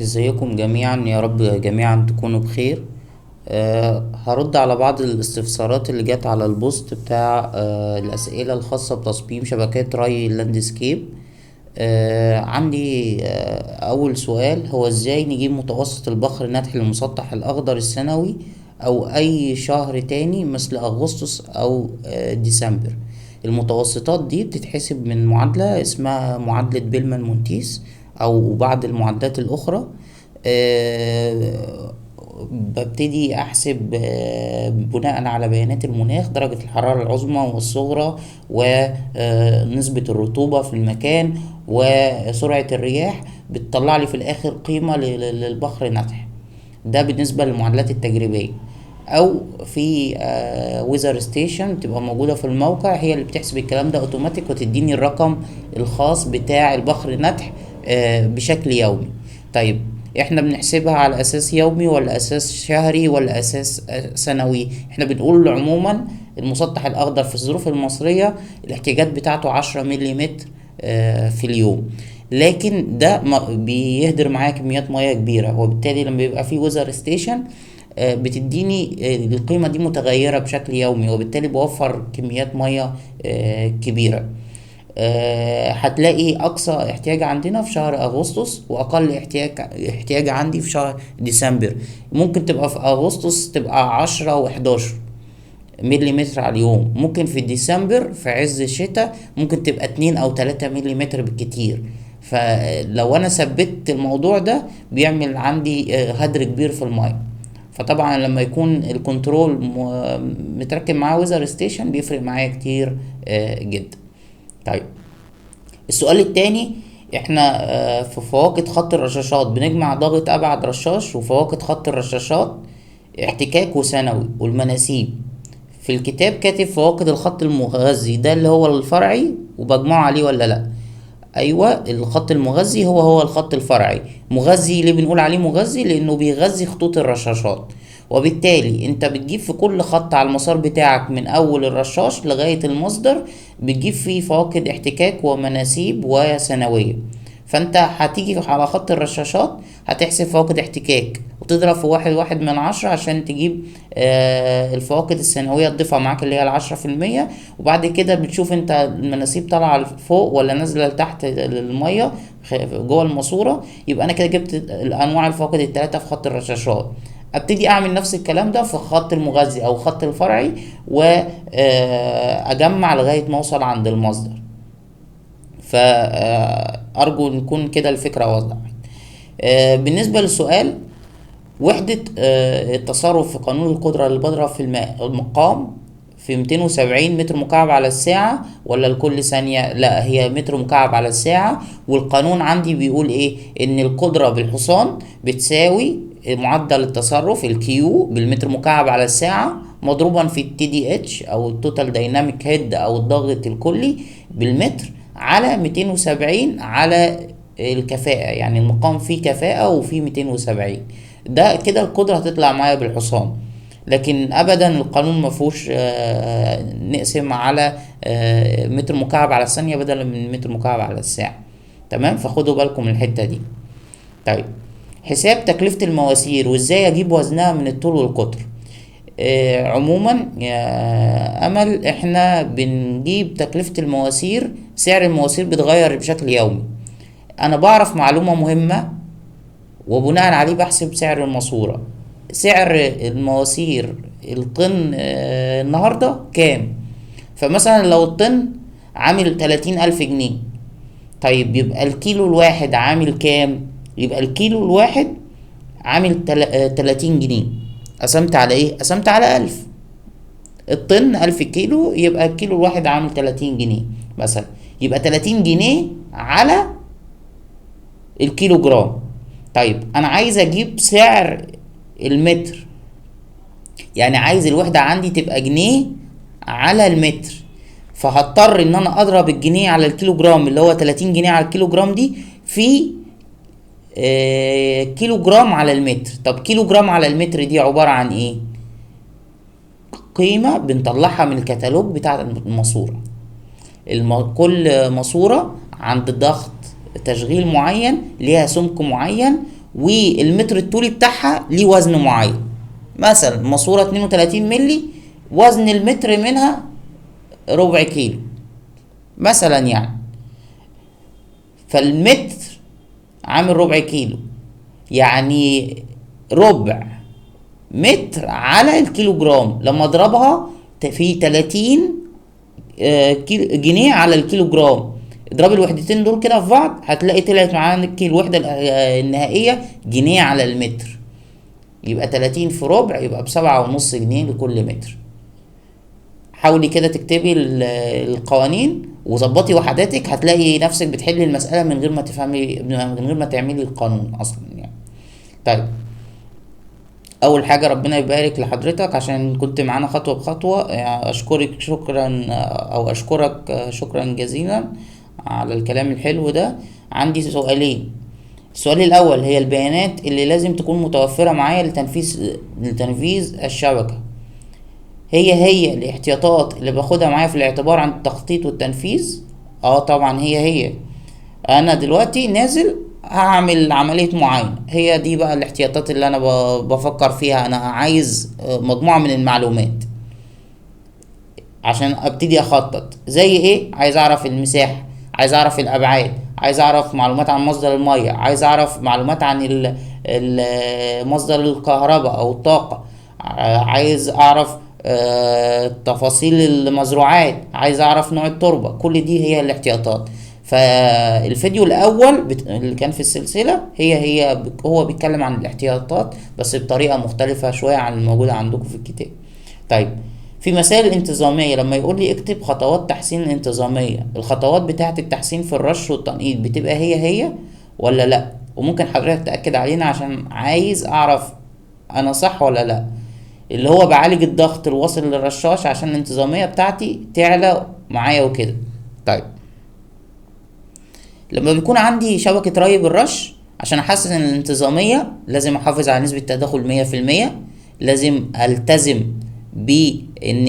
ازيكم جميعا، يا رب جميعا تكونوا بخير. هرد على بعض الاستفسارات اللي جت على البوست بتاع الأسئلة الخاصة بتصميم شبكات ري اللاندسكيب. عندي أول سؤال هو ازاي نجيب متوسط البخر الناتح للمسطح الأخضر السنوي أو أي شهر تاني مثل أغسطس أو ديسمبر. المتوسطات دي بتتحسب من معادلة اسمها معادلة بيلمان مونتيس أو بعض المعادلات الأخرى. آه، ببتدي أحسب بناء على بيانات المناخ درجة الحرارة العظمى والصغرى ونسبة الرطوبة في المكان وسرعة الرياح، بتطلع لي في الآخر قيمة للبخر الناتح. ده بالنسبة للمعادلات التجريبية. او في ويزر ستيشن بتبقى موجودة في الموقع، هي اللي بتحسب الكلام ده اوتوماتيك وتديني الرقم الخاص بتاع البخر الناتح بشكل يومي. طيب، احنا بنحسبها على اساس يومي ولا اساس شهري ولا اساس سنوي؟ احنا بنقول عموما المسطح الاخضر في الظروف المصرية الاحتياجات بتاعته 10 مليمتر في اليوم، لكن ده بيهدر معايا كميات مياه كبيرة، وبالتالي لما بيبقى فيه ويزر ستيشن بتديني القيمة دي متغيرة بشكل يومي، وبالتالي بوفر كميات مية كبيرة. هتلاقي أقصى احتياج عندنا في شهر أغسطس، وأقل احتياج عندي في شهر ديسمبر. ممكن تبقى في أغسطس تبقى 10 و11 مليمتر على اليوم، ممكن في ديسمبر في عز الشتاء ممكن تبقى 2 أو 3 مليمتر بالكتير. فلو أنا ثبت الموضوع ده بيعمل عندي هدر كبير في المية. فطبعا لما يكون الكنترول متركب معاه ويزر ستيشن بيفرق معايا كتير جدا. طيب، السؤال التاني، احنا في فواقد خط الرشاشات بنجمع ضغط ابعد رشاش وفواقد خط الرشاشات احتكاك وثانوي والمناسيب. في الكتاب كاتب فواقد الخط المغذي ده اللي هو الفرعي وبجمعه عليه ولا لا؟ ايوه، الخط المغذي هو الخط الفرعي. مغذي ليه بنقول عليه مغذي؟ لانه بيغذي خطوط الرشاشات، وبالتالي انت بتجيب في كل خط على المسار بتاعك من اول الرشاش لغاية المصدر بتجيب فيه فواقد احتكاك ومناسيب وثانوية. فانت هتيجي على خط الرشاشات هتحسب فواقد احتكاك وتضرب في 1.1 عشان تجيب الفواقد الثانوية تضيفها معاك اللي هي 10%. وبعد كده بتشوف انت المناسيب طالعة لفوق ولا نازلة لتحت المية جوه الماسورة. يبقى انا كده جبت الانواع الفواقد التلاتة في خط الرشاشات. ابتدي اعمل نفس الكلام ده في خط المغذي او خط الفرعي واجمع لغاية ما اوصل عند المصدر. فأرجو نكون كده الفكرة وضحت. بالنسبة للسؤال، وحدة التصرف في قانون القدرة اللي بضرب في الماء المقام في 270 متر مكعب على الساعة ولا لكل ثانية؟ لا، هي متر مكعب على الساعة. والقانون عندي بيقول ايه؟ ان القدرة بالحصان بتساوي معدل التصرف الكيو بالمتر مكعب على الساعة مضروبا في التي دي اتش او التوتال دايناميك هيد او الضغط الكلي بالمتر على 270 على الكفاءة. يعني المقام فيه كفاءة وفيه 270. ده كده القدرة هتطلع معايا بالحصان. لكن ابدا القانون ما فيهوش نقسم على متر مكعب على الثانية بدلا من متر مكعب على الساعة. تمام، فخدوا بالكم من الحتة دي. طيب، حساب تكلفة المواسير وازاي اجيب وزنها من الطول والقطر. عموما يا امل احنا بنجيب تكلفة المواسير، سعر المواسير بيتغير بشكل يومي. انا بعرف معلومة مهمة وبناء عليه بحسب سعر الماسورة. سعر المواسير الطن النهاردة كام؟ فمثلا لو الطن عامل 30,000 جنيه، طيب يبقى الكيلو الواحد عامل كام؟ يبقى الكيلو الواحد عامل 30 جنيه. قسمت على ايه؟ قسمت على 1000. الطن 1000 كيلو، يبقى الكيلو الواحد عامل 30 جنيه مثلا. يبقى 30 جنيه على الكيلو جرام. طيب انا عايز اجيب سعر المتر، يعني عايز الوحدة عندي تبقى جنيه على المتر. فهضطر ان انا اضرب الجنيه على الكيلو جرام اللي هو 30 جنيه على الكيلو جرام دي في كيلو جرام على المتر. طب كيلو جرام على المتر دي عبارة عن ايه؟ قيمة بنطلعها من الكتالوج بتاع الماسورة. كل ماسورة عند ضغط تشغيل معين ليها سمك معين، والمتر الطولي بتاعها ليه وزن معين. مثلا ماسورة 32 ملي، وزن المتر منها ربع كيلو مثلا يعني، فالمتر عامل ربع كيلو، يعني ربع متر على الكيلو جرام، لما اضربها في 30 جنيه على الكيلو جرام، اضرب الوحدتين دول كده في بعض هتلاقي طلعت معانا الوحدة النهائية جنيه على المتر. يبقى 30 في ربع يبقى ب7.5 جنيه لكل متر. حاولي كده تكتبي القوانين وظبطي وحداتك، هتلاقي نفسك بتحلي المسألة من غير ما تفهمي، من غير ما تعملي القانون اصلا يعني. طيب، اول حاجة ربنا يبارك لحضرتك عشان كنت معانا خطوة بخطوة. يعني اشكرك شكرا، او اشكرك شكرا جزيلا على الكلام الحلو ده. عندي سؤالين. السؤال الاول، هي البيانات اللي لازم تكون متوفرة معايا لتنفيذ الشبكة هي الاحتياطات اللي باخدها معايا في الاعتبار عند التخطيط والتنفيذ؟ اه طبعا هي. انا دلوقتي نازل هعمل عملية معاينة، هي دي بقى الاحتياطات اللي انا بفكر فيها. انا عايز مجموعة من المعلومات عشان ابتدي اخطط. زي ايه؟ عايز اعرف المساحة، عايز اعرف الابعاد، عايز اعرف معلومات عن مصدر المية، عايز اعرف معلومات عن مصدر الكهرباء او الطاقة، عايز اعرف تفاصيل المزروعات، عايز اعرف نوع التربة. كل دي هي الاحتياطات. فالفيديو الاول اللي كان في السلسلة هو بيتكلم عن الاحتياطات بس بطريقة مختلفة شوية عن الموجودة عندكم في الكتاب. طيب، في مسائل الانتظامية لما يقول لي اكتب خطوات تحسين الانتظامية، الخطوات بتاعة التحسين في الرش والتنقيط بتبقى هي ولا لا؟ وممكن حضرتك تأكد علينا عشان عايز اعرف انا صح ولا لا. اللي هو بعالج الضغط الواصل للرشاش عشان الانتظامية بتاعتي تعلى معايا وكده. طيب، لما بيكون عندي شبكة ري بالرش عشان احسن الانتظامية لازم احافظ على نسبة تداخل 100%. لازم التزم بان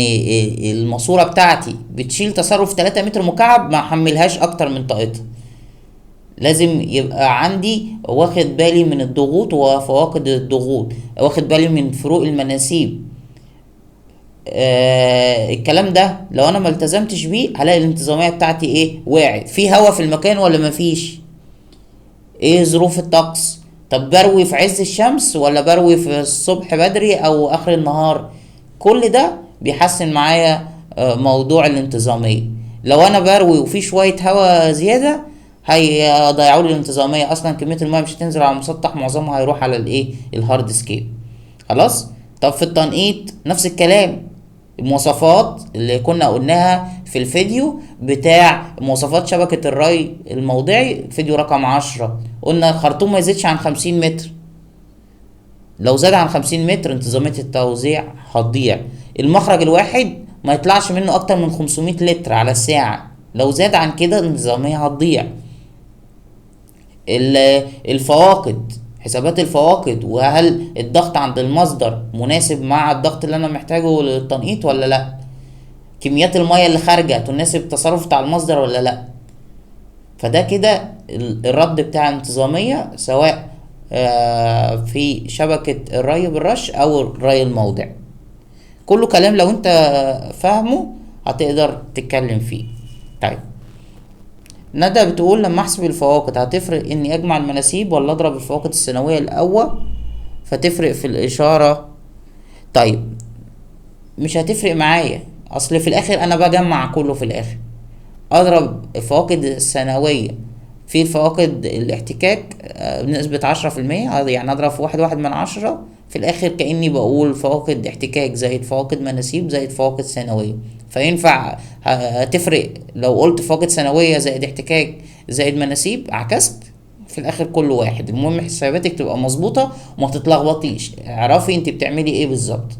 الماسورة بتاعتي بتشيل تصرف 3 متر مكعب، ما احملهاش اكتر من طاقتها. لازم يبقى عندي واخد بالي من الضغوط وفواقد الضغوط، واخد بالي من فروق المناسيب. الكلام ده لو انا ما التزمتش بيه هلاقي الانتظاميه بتاعتي ايه؟ وقعت. في هوا في المكان ولا مفيش؟ ايه ظروف الطقس؟ طب بروي في عز الشمس ولا بروي في الصبح بدري او اخر النهار؟ كل ده بيحسن معايا موضوع الانتظاميه. لو انا بروي وفي شويه هوا زياده هيضيعوا لي الانتظاميه، اصلا كميه الميه مش هتنزل على المسطح، معظمها هيروح على الايه؟ الهارد سكيب. خلاص. طب في التنقيط نفس الكلام. المواصفات اللي كنا قلناها في الفيديو بتاع مواصفات شبكة الري الموضعي، فيديو رقم 10، قلنا الخرطوم ما يزيدش عن 50 متر. لو زاد عن 50 متر انتظامية التوزيع هتضيع. المخرج الواحد ما يطلعش منه اكتر من 500 لتر على الساعة، لو زاد عن كده الانتظامية هتضيع. الفواقد، حسابات الفواقد، وهل الضغط عند المصدر مناسب مع الضغط اللي انا محتاجه للتنقيط ولا لا؟ كميات المية اللي خارجة تناسب التصرف بتاع المصدر ولا لا؟ فده كده الرد بتاع الانتظامية، سواء في شبكة الري بالرش او الري الموضعي. كله كلام لو انت فاهمه هتقدر تتكلم فيه. طيب، ندى بتقول لما احسب الفواقد هتفرق اني اجمع المناسيب ولا اضرب الفواقد السنوية الاول فتفرق في الاشارة؟ طيب، مش هتفرق معايا، اصل في الاخر انا بجمع كله في الاخر. اضرب الفواقد السنوية في فواقد الاحتكاك بنسبة 10%، يعني اضرب في 1/1 في الاخر كأني بقول فواقد احتكاك زائد فواقد مناسيب زائد فواقد سنوية. فينفع هتفرق لو قلت فواقد سنوية زائد احتكاك زائد مناسيب؟ عكست. في الاخر كل واحد، المهم حساباتك تبقى مظبوطة وما تتلخبطيش، اعرفي انت بتعملي ايه بالظبط.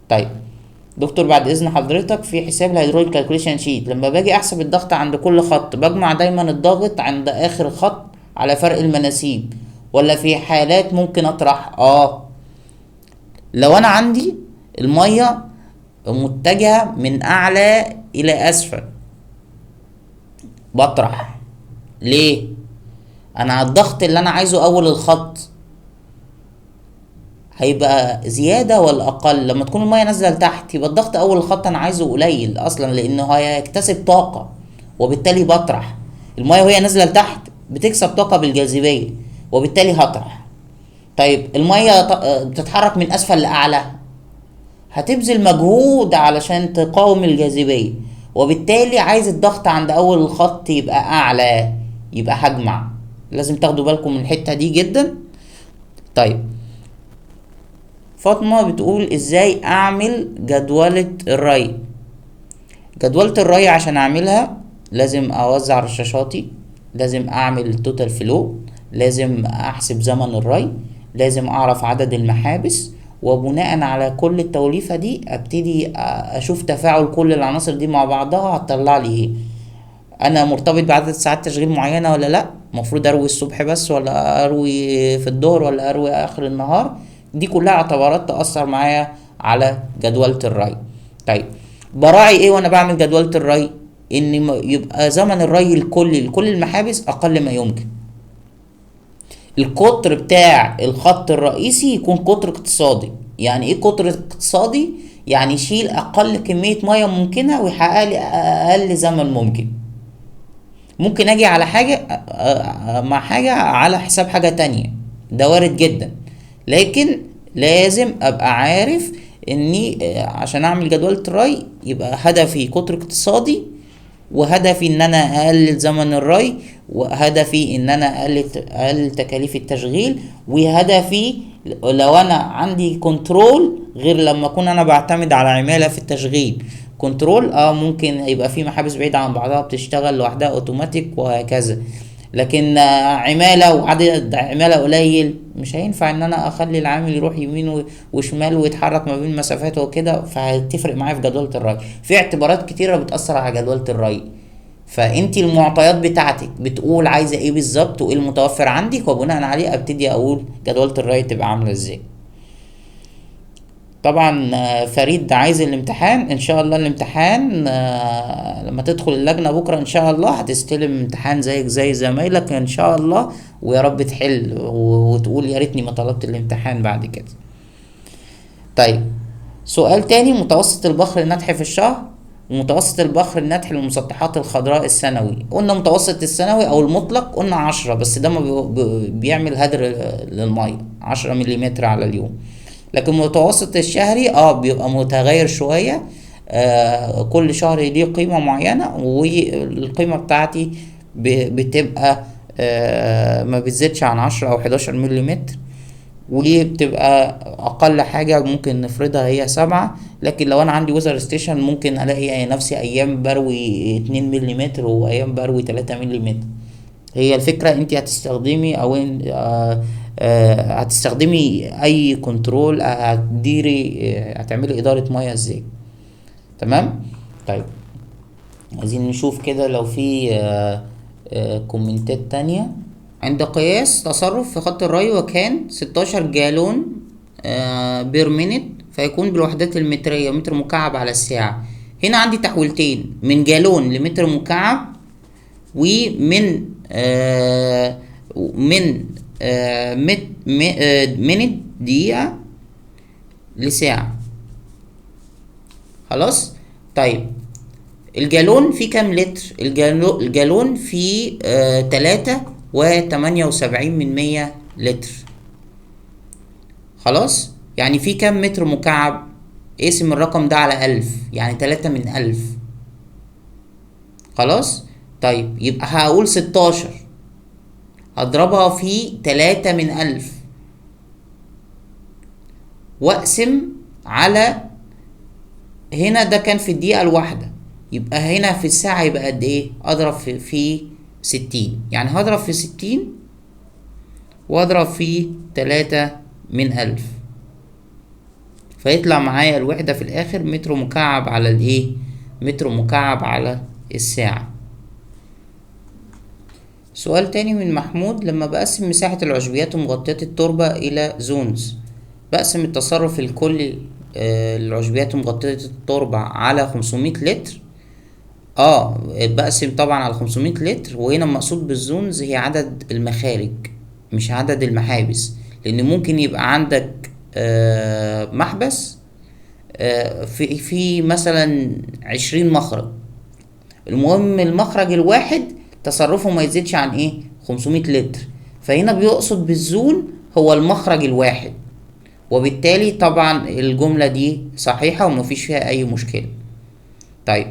طيب دكتور، بعد اذن حضرتك، في حساب الهيدروليك كالكوليشن شيت لما باجي احسب الضغط عند كل خط بجمع دايما الضغط عند اخر خط على فرق المناسيب، ولا في حالات ممكن اطرح؟ لو انا عندي المية متجهة من اعلى الى اسفل بطرح. ليه؟ انا الضغط اللي انا عايزه اول الخط هيبقى زيادة ولا اقل؟ لما تكون المية نازلة لتحت يبقى الضغط اول الخط انا عايزه قليل اصلا، لانه هيكتسب طاقة وبالتالي بطرح. المية وهي نازلة لتحت بتكسب طاقة بالجاذبية وبالتالي هطرح. طيب المية بتتحرك من اسفل لاعلى، هتبذل مجهود علشان تقاوم الجاذبية، وبالتالي عايز الضغط عند اول الخط يبقى اعلى، يبقى هجمع. لازم تاخدوا بالكم من الحتة دي جدا. طيب فاطمة بتقول ازاي اعمل جدولة الري. جدولة الري عشان اعملها لازم اوزع رشاشاتي، لازم اعمل توتال فلو، لازم احسب زمن الري، لازم اعرف عدد المحابس، وبناء على كل التوليفة دي ابتدي اشوف تفاعل كل العناصر دي مع بعضها هتطلع لي ايه. انا مرتبط بعدد ساعات تشغيل معينة ولا لا؟ المفروض اروي الصبح بس ولا اروي في الظهر ولا اروي اخر النهار؟ دي كلها اعتبارات تأثر معايا على جدولة الري. طيب براعي ايه وانا بعمل جدولة الري؟ ان يبقى زمن الري الكلي لكل المحابس اقل ما يمكن. القطر بتاع الخط الرئيسي يكون قطر اقتصادي. يعني ايه قطر اقتصادي؟ يعني يشيل اقل كمية مياه ممكنة ويحقق لي اقل زمن ممكن. ممكن اجي على حاجة مع حاجة على حساب حاجة تانية، ده وارد جدا، لكن لازم ابقى عارف اني عشان اعمل جدولة الري يبقى هدفي قطر اقتصادي، وهدفي ان انا اقلل زمن الري، وهدفي ان انا اقلل تكاليف التشغيل، وهدفي لو انا عندي كنترول غير لما اكون انا بعتمد على عمالة في التشغيل. كنترول ممكن يبقى في محابس بعيدة عن بعضها بتشتغل لوحدها اوتوماتيك وهكذا، لكن عمالة وعدد عمالة قليل مش هينفع ان انا اخلي العامل يروح يمين وشمال ويتحرك ما بين مسافات وكده، فهتفرق معايا في جدولة الري. في اعتبارات كتيرة بتأثر على جدولة الري، فانتي المعطيات بتاعتك بتقول عايزة ايه بالظبط وايه المتوفر عندك، وبناء عليه ابتدي اقول جدولة الري تبقى عاملة ازاي. طبعا فريد عايز الامتحان. ان شاء الله الامتحان لما تدخل اللجنة بكرة ان شاء الله هتستلم امتحان زيك زي زمايلك ان شاء الله، ويا رب تحل وتقول يا ريتني ما طلبت الامتحان بعد كده. طيب سؤال تاني، متوسط البخر الناتح في الشهر ومتوسط البخر الناتح للمسطحات الخضراء السنوي. قلنا متوسط السنوي او المطلق قلنا 10، بس ده ما بيعمل هدر للمية، 10 مليمتر على اليوم. لكن متوسط الشهري بيبقى متغير شوية، كل شهر ليه قيمة معينة، والقيمة بتاعتي بتبقى ما بتزيدش عن 10 او 11 مليمتر، وبتبقى اقل حاجة ممكن نفرضها هي 7. لكن لو انا عندي ويزر ستيشن ممكن الاقي نفسي ايام بروي 2 مليمتر وايام بروي 3 مليمتر. هي الفكرة انت هتستخدمي او هتستخدمي اي كنترول، هتديري هتعملي ادارة مياه ازاي. تمام. طيب عايزين نشوف كده لو في كومنتات تانية. عند قياس تصرف في خط الري وكان 16 جالون بير مينت، فيكون بالوحدات المترية متر مكعب على الساعة. هنا عندي تحويلتين، من جالون لمتر مكعب، ومن من مينت دقيقة لساعة. خلاص. طيب الجالون فيه كام لتر؟ الجالون فيه 3.78 لتر. خلاص، يعني فيه كام متر مكعب؟ اقسم الرقم ده على 1000، يعني 3 من 1000. خلاص. طيب يبقى هقول 16 هضربها في 3 من 1000 واقسم على، هنا ده كان في الدقيقة الواحدة، يبقى هنا في الساعة يبقى قد ايه؟ اضرب في 60، يعني هضرب في 60 واضرب في 3 من 1000، فيطلع معايا الوحدة في الاخر متر مكعب على الايه؟ متر مكعب على الساعة. سؤال تاني من محمود، لما بقسم مساحة العشبيات ومغطيات التربة إلى زونز، بقسم التصرف الكلي العشبيات ومغطيات التربة على 500 لتر، بقسم طبعا على 500 لتر، وهنا المقصود بالزونز هي عدد المخارج مش عدد المحابس، لان ممكن يبقى عندك محبس في مثلا 20 مخرج. المهم المخرج الواحد تصرفه ما يزيدش عن 500 لتر، فهنا بيقصد بالزون هو المخرج الواحد، وبالتالي طبعا الجملة دي صحيحة ومفيش فيها اي مشكلة. طيب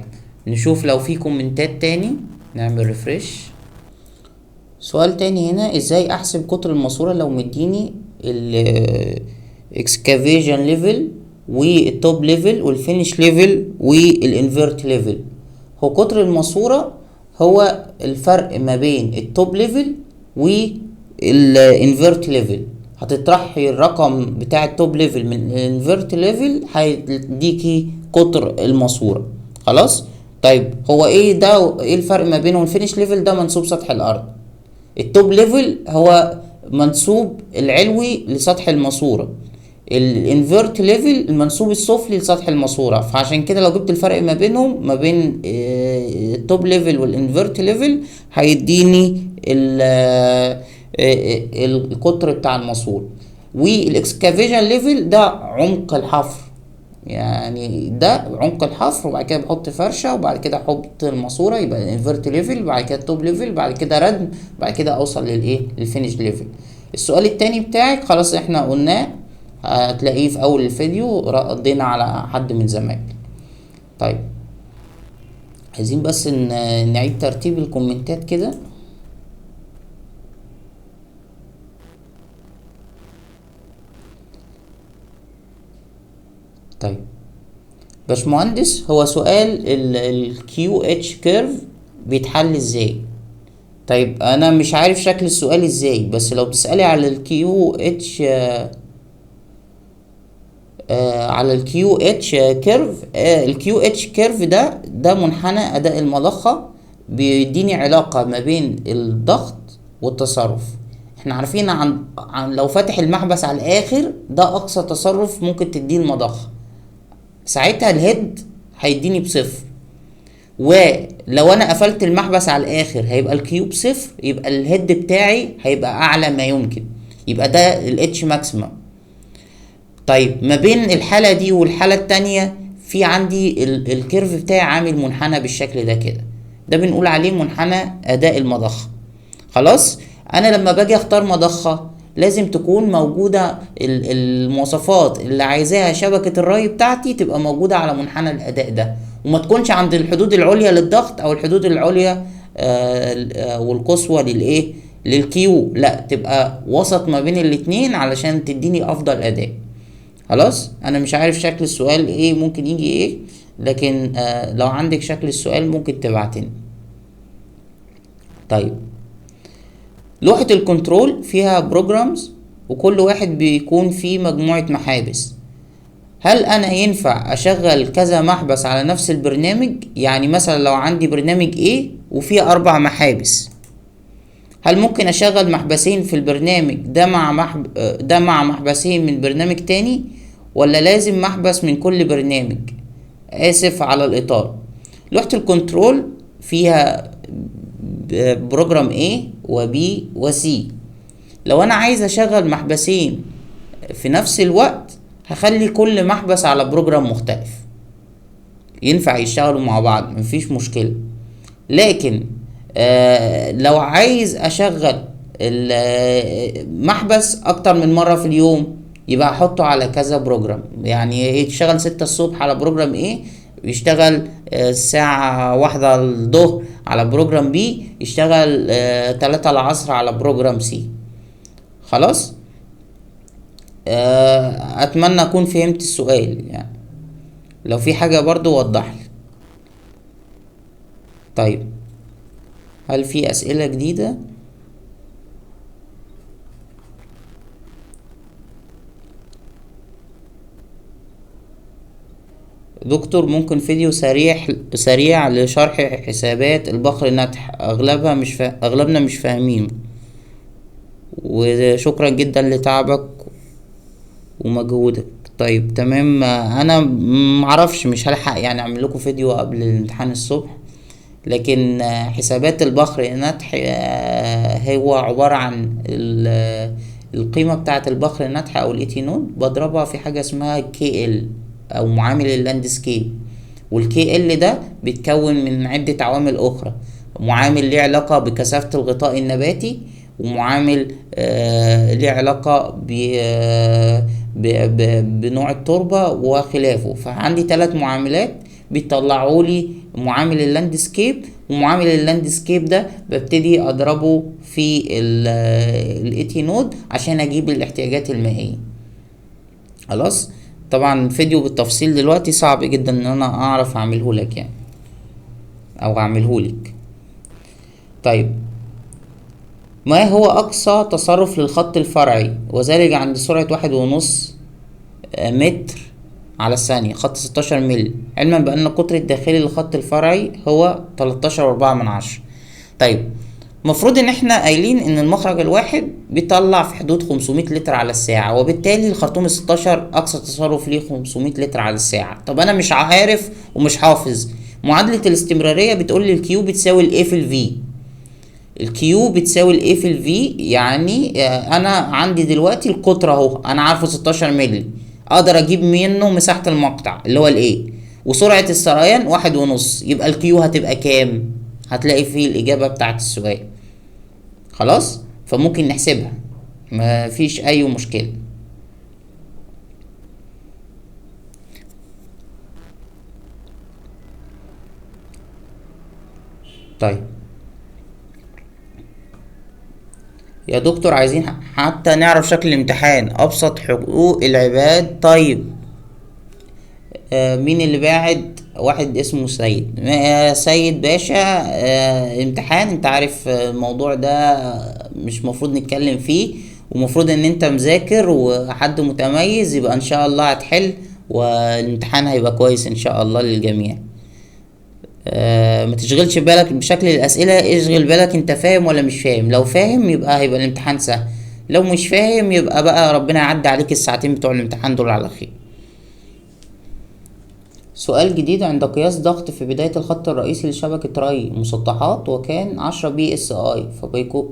نشوف لو في كومنتات تاني، نعمل ريفرش. سؤال تاني هنا، ازاي احسب قطر الماسورة لو مديني ال excavation level والتوب ليفل والفينش ليفل والانفيرت ليفل؟ هو قطر الماسورة هو الفرق ما بين التوب ليفل والانفيرت ليفل. هتطرحي الرقم بتاع التوب ليفل من الانفيرت ليفل هيديكي قطر الماسورة. خلاص. طيب هو ايه الفرق ما بينهم؟ الفينش ليفل ده منسوب سطح الارض، التوب ليفل هو منسوب العلوي لسطح الماسورة، الانفيرت ليفل المنسوب السفلي لسطح الماسورة. فعشان كده لو جبت الفرق ما بينهم ما بين التوب ليفل والانفيرت ليفل هيديني القطر بتاع الماسورة. والاكسكافيشن ليفل ده عمق الحفر، يعني ده عمق الحفر، وبعد كده بحط فرشة، وبعد كده احط الماسورة، يبقى الانفيرت ليفل، بعد كده التوب ليفل، بعد كده ردم، بعد كده اوصل للفينش ليفل. السؤال التاني بتاعك خلاص احنا قلناه، هتلاقيه في اول الفيديو، ردينا على حد من زمايلي. طيب عايزين بس نعيد ترتيب الكومنتات كده. طيب باشمهندس، هو سؤال الكيو اتش كيرف بيتحل ازاي؟ طيب انا مش عارف شكل السؤال ازاي، بس لو بتسألي على الكيو اتش على الكيو اتش كيرف، الكيو اتش كيرف ده منحنى اداء المضخة، بيديني علاقة ما بين الضغط والتصرف. احنا عارفين عن لو فاتح المحبس على الاخر ده اقصى تصرف ممكن تديه المضخة، ساعتها الهيد هيديني بصفر، ولو انا قفلت المحبس على الاخر هيبقى الكيو بصفر، يبقى الهيد بتاعي هيبقى اعلى ما يمكن، يبقى ده الاتش ماكسيمم. طيب ما بين الحالة دي والحالة التانية في عندي الكيرف بتاعي عامل منحنى بالشكل ده كده، ده بنقول عليه منحنى اداء المضخة. خلاص. انا لما باجي اختار مضخة لازم تكون موجودة المواصفات اللي عايزاها شبكة الري بتاعتي تبقى موجودة على منحنى الاداء ده، وما تكونش عند الحدود العليا للضغط او الحدود العليا والقصوى للكيو، لا تبقى وسط ما بين الاتنين علشان تديني افضل اداء. خلاص. انا مش عارف شكل السؤال ممكن يجي لكن لو عندك شكل السؤال ممكن تبعتني. طيب لوحة الكنترول فيها بروجرامز، وكل واحد بيكون فيه مجموعة محابس. هل انا ينفع اشغل كذا محبس على نفس البرنامج؟ يعني مثلا لو عندي برنامج A وفيه 4 محابس، هل ممكن اشغل محبسين في البرنامج ده مع محبسين من برنامج تاني، ولا لازم محبس من كل برنامج؟ اسف على الاطالة. لوحة الكنترول فيها بروجرام A و B و C. لو انا عايز اشغل محبسين في نفس الوقت هخلي كل محبس على بروجرام مختلف، ينفع يشتغلوا مع بعض مفيش مشكلة. لكن لو عايز اشغل المحبس اكتر من مرة في اليوم يبقى احطه على كذا بروجرام، يعني يشتغل 6 الصبح على بروجرام A، يشتغل الساعة 1 الظهر على بروجرام B، يشتغل 3 العصر على بروجرام C. خلاص. اتمنى اكون فهمت السؤال، يعني لو في حاجة برضو وضح لي. طيب هل في اسئلة جديدة؟ دكتور ممكن فيديو سريع لشرح حسابات البخر الناتح، اغلبنا مش فاهمين، وشكرا جدا لتعبك ومجهودك. طيب تمام، انا معرفش مش هلحق يعني اعمل لكم فيديو قبل الامتحان الصبح، لكن حسابات البخر النتح هو عبارة عن القيمة بتاعة البخر النتح او الايثينول بضربها في حاجة اسمها كي ال او معامل اللاندسكيب. والكي ال ده بيتكون من عدة عوامل اخرى، معامل ليه علاقة بكثافة الغطاء النباتي، ومعامل ليه علاقة بنوع التربة وخلافه. فعندي 3 معاملات بيطلعوا لي معامل اللاندسكيب، ومعامل اللاندسكيب ده ببتدي اضربه في الايثينود عشان اجيب الاحتياجات المائية. خلاص. طبعا فيديو بالتفصيل دلوقتي صعب جدا ان انا اعرف اعمله لك يعني، او اعمله لك. طيب، ما هو اقصى تصرف للخط الفرعي وذلك عند سرعة 1.5 متر على الثانية، خط 16 مللي، علما بأن القطر الداخلي للخط الفرعي هو 13.4. طيب، مفروض ان احنا قايلين ان المخرج الواحد بيطلع في حدود 500 لتر على الساعة، وبالتالي الخرطوم 16 اقصى تصرف ليه 500 لتر على الساعة. طب انا مش عارف ومش حافظ. معادلة الاستمرارية بتقول لي الكيو بتساوي الايه في الفي. الكيو بتساوي الايه في الفي، يعني انا عندي دلوقتي القطر اهو، انا عارفه 16 مللي، اقدر اجيب منه مساحة المقطع اللي هو الايه، وسرعة السريان 1.5، يبقى الكيو هتبقى كام؟ هتلاقي فيه الاجابة بتاعت السؤال. خلاص، فممكن نحسبها، ما فيش اي مشكلة. طيب يا دكتور، عايزين حتى نعرف شكل الامتحان، ابسط حقوق العباد. طيب، مين اللي باعد؟ واحد اسمه سيد. سيد باشا، امتحان، انت عارف الموضوع ده مش مفروض نتكلم فيه، ومفروض ان انت مذاكر وحد متميز، يبقى ان شاء الله هتحل والامتحان هيبقى كويس ان شاء الله للجميع. ما تشغلش بالك بشكل الاسئلة، اشغل بالك انت فاهم ولا مش فاهم. لو فاهم يبقى هيبقى الامتحان سهل، لو مش فاهم يبقى بقى ربنا يعدي عليك الساعتين بتوع الامتحان دول على خير. سؤال جديد: عند قياس ضغط في بداية الخط الرئيسي لشبكة ري مسطحات وكان 10 بي اس اي،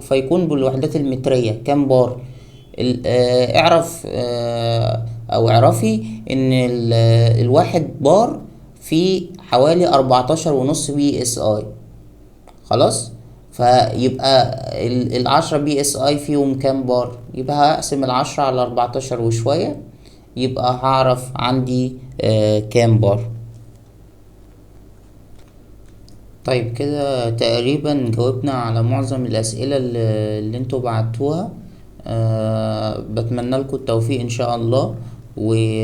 فيكون بالوحدات المترية كام بار؟ اعرف او اعرفي ان الواحد بار في حوالي 14.5 بي اس اي. خلاص، فيبقى 10 بي اس اي فيهم كام بار؟ يبقى هقسم 10 على 14 وشوية، يبقى هعرف عندي كام بار. طيب كده تقريبا جاوبنا على معظم الأسئلة اللي انتوا بعتوها. بتمنى لكم التوفيق ان شاء الله، ويا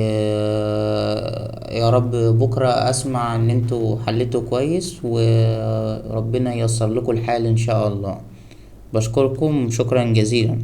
رب بكرة اسمع ان انتوا حليتوا كويس، وربنا ييسر لكم الحال ان شاء الله. بشكركم شكرا جزيلا.